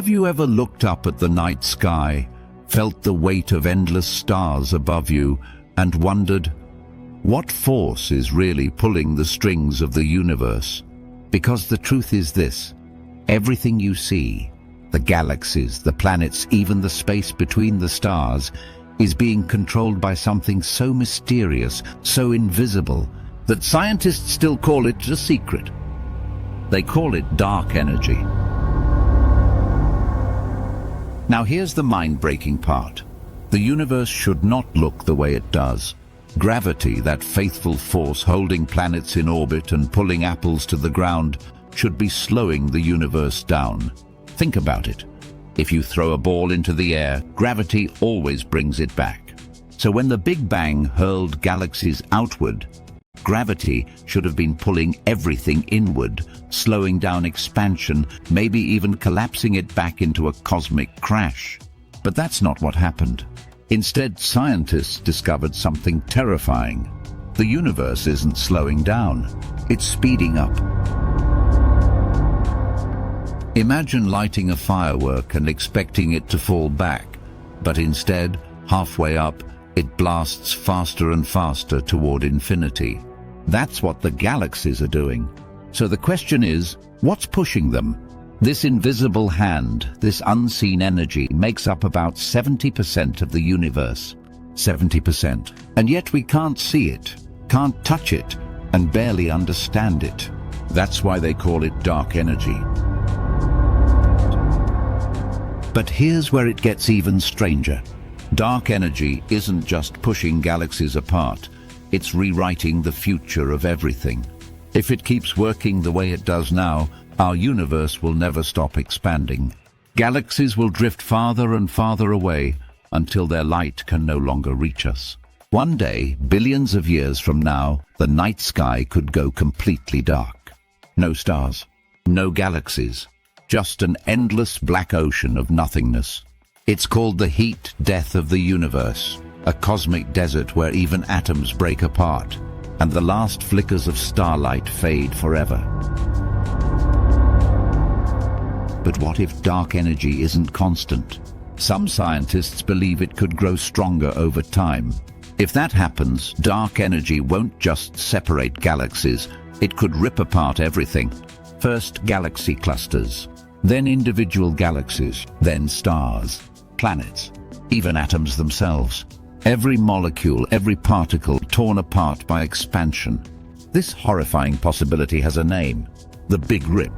Have you ever looked up at the night sky, felt the weight of endless stars above you, and wondered, what force is really pulling the strings of the universe? Because the truth is this: everything you see, the galaxies, the planets, even the space between the stars, is being controlled by something so mysterious, so invisible, that scientists still call it a secret. They call it dark energy. Now here's the mind-breaking part. The universe should not look the way it does. Gravity, that faithful force holding planets in orbit and pulling apples to the ground, should be slowing the universe down. Think about it. If you throw a ball into the air, gravity always brings it back. So when the Big Bang hurled galaxies outward, gravity should have been pulling everything inward, slowing down expansion, maybe even collapsing it back into a cosmic crash. But that's not what happened. Instead, scientists discovered something terrifying. The universe isn't slowing down, it's speeding up. Imagine lighting a firework and expecting it to fall back, but instead, halfway up, it blasts faster and faster toward infinity. That's what the galaxies are doing. So the question is, what's pushing them? This invisible hand, this unseen energy, makes up about 70% of the universe. 70%. And yet we can't see it, can't touch it, and barely understand it. That's why they call it dark energy. But here's where it gets even stranger. Dark energy isn't just pushing galaxies apart, it's rewriting the future of everything. If it keeps working the way it does now, our universe will never stop expanding. Galaxies will drift farther and farther away until their light can no longer reach us. One day, billions of years from now, the night sky could go completely dark. No stars, no galaxies, just an endless black ocean of nothingness. It's called the heat death of the universe, a cosmic desert where even atoms break apart, and the last flickers of starlight fade forever. But what if dark energy isn't constant? Some scientists believe it could grow stronger over time. If that happens, dark energy won't just separate galaxies, it could rip apart everything. First galaxy clusters, then individual galaxies, then stars, planets, even atoms themselves. Every molecule, every particle torn apart by expansion. This horrifying possibility has a name: the Big Rip.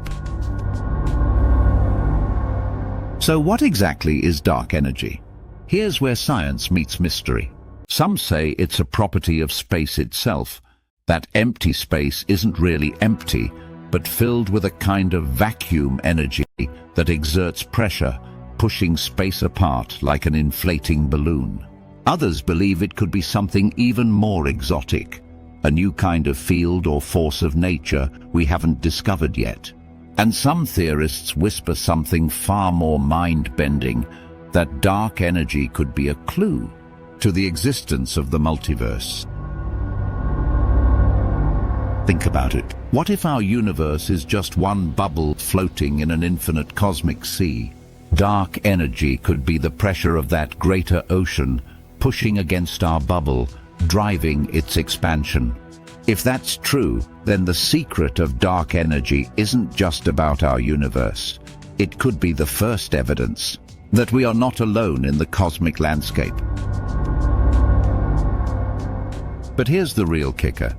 So what exactly is dark energy? Here's where science meets mystery. Some say it's a property of space itself. That empty space isn't really empty, but filled with a kind of vacuum energy that exerts pressure, pushing space apart like an inflating balloon. Others believe it could be something even more exotic, a new kind of field or force of nature we haven't discovered yet. And some theorists whisper something far more mind-bending, that dark energy could be a clue to the existence of the multiverse. Think about it. What if our universe is just one bubble floating in an infinite cosmic sea? Dark energy could be the pressure of that greater ocean, pushing against our bubble, driving its expansion. If that's true, then the secret of dark energy isn't just about our universe. It could be the first evidence that we are not alone in the cosmic landscape. But here's the real kicker.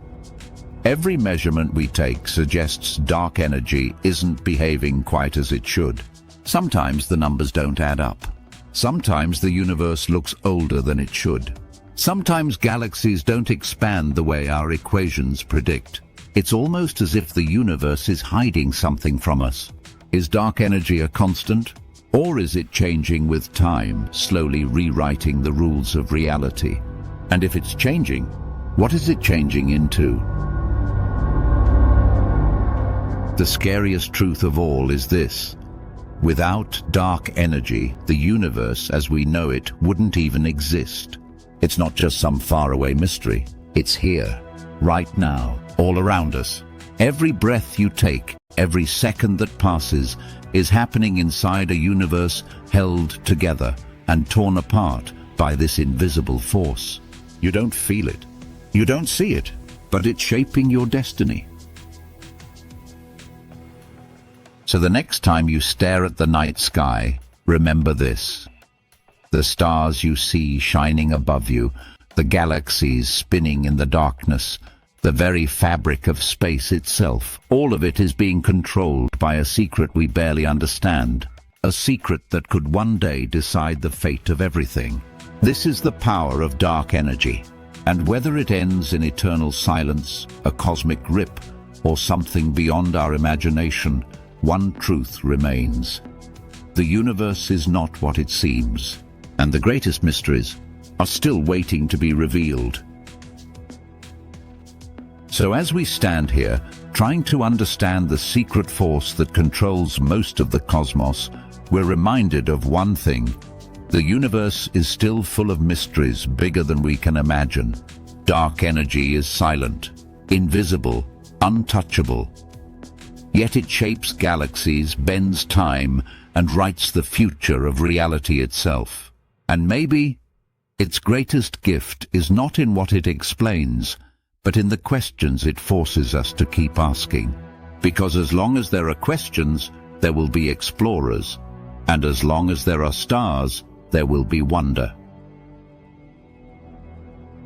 Every measurement we take suggests dark energy isn't behaving quite as it should. Sometimes the numbers don't add up. Sometimes the universe looks older than it should. Sometimes galaxies don't expand the way our equations predict. It's almost as if the universe is hiding something from us. Is dark energy a constant? Or is it changing with time, slowly rewriting the rules of reality? And if it's changing, what is it changing into? The scariest truth of all is this: without dark energy, the universe as we know it wouldn't even exist. It's not just some faraway mystery. It's here, right now, all around us. Every breath you take, every second that passes, is happening inside a universe held together and torn apart by this invisible force. You don't feel it. You don't see it, but it's shaping your destiny. So the next time you stare at the night sky, remember this. The stars you see shining above you, the galaxies spinning in the darkness, the very fabric of space itself, all of it is being controlled by a secret we barely understand, a secret that could one day decide the fate of everything. This is the power of dark energy, and whether it ends in eternal silence, a cosmic rip, or something beyond our imagination, one truth remains. The universe is not what it seems, and the greatest mysteries are still waiting to be revealed. So as we stand here, trying to understand the secret force that controls most of the cosmos, we're reminded of one thing. The universe is still full of mysteries bigger than we can imagine. Dark energy is silent, invisible, untouchable. Yet it shapes galaxies, bends time, and writes the future of reality itself. And maybe its greatest gift is not in what it explains, but in the questions it forces us to keep asking. Because as long as there are questions, there will be explorers. And as long as there are stars, there will be wonder.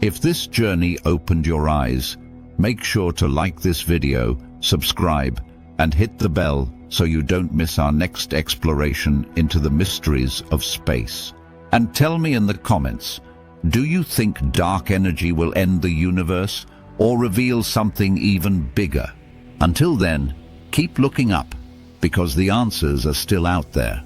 If this journey opened your eyes, make sure to like this video, subscribe, and hit the bell so you don't miss our next exploration into the mysteries of space. And tell me in the comments, do you think dark energy will end the universe or reveal something even bigger? Until then, keep looking up, because the answers are still out there.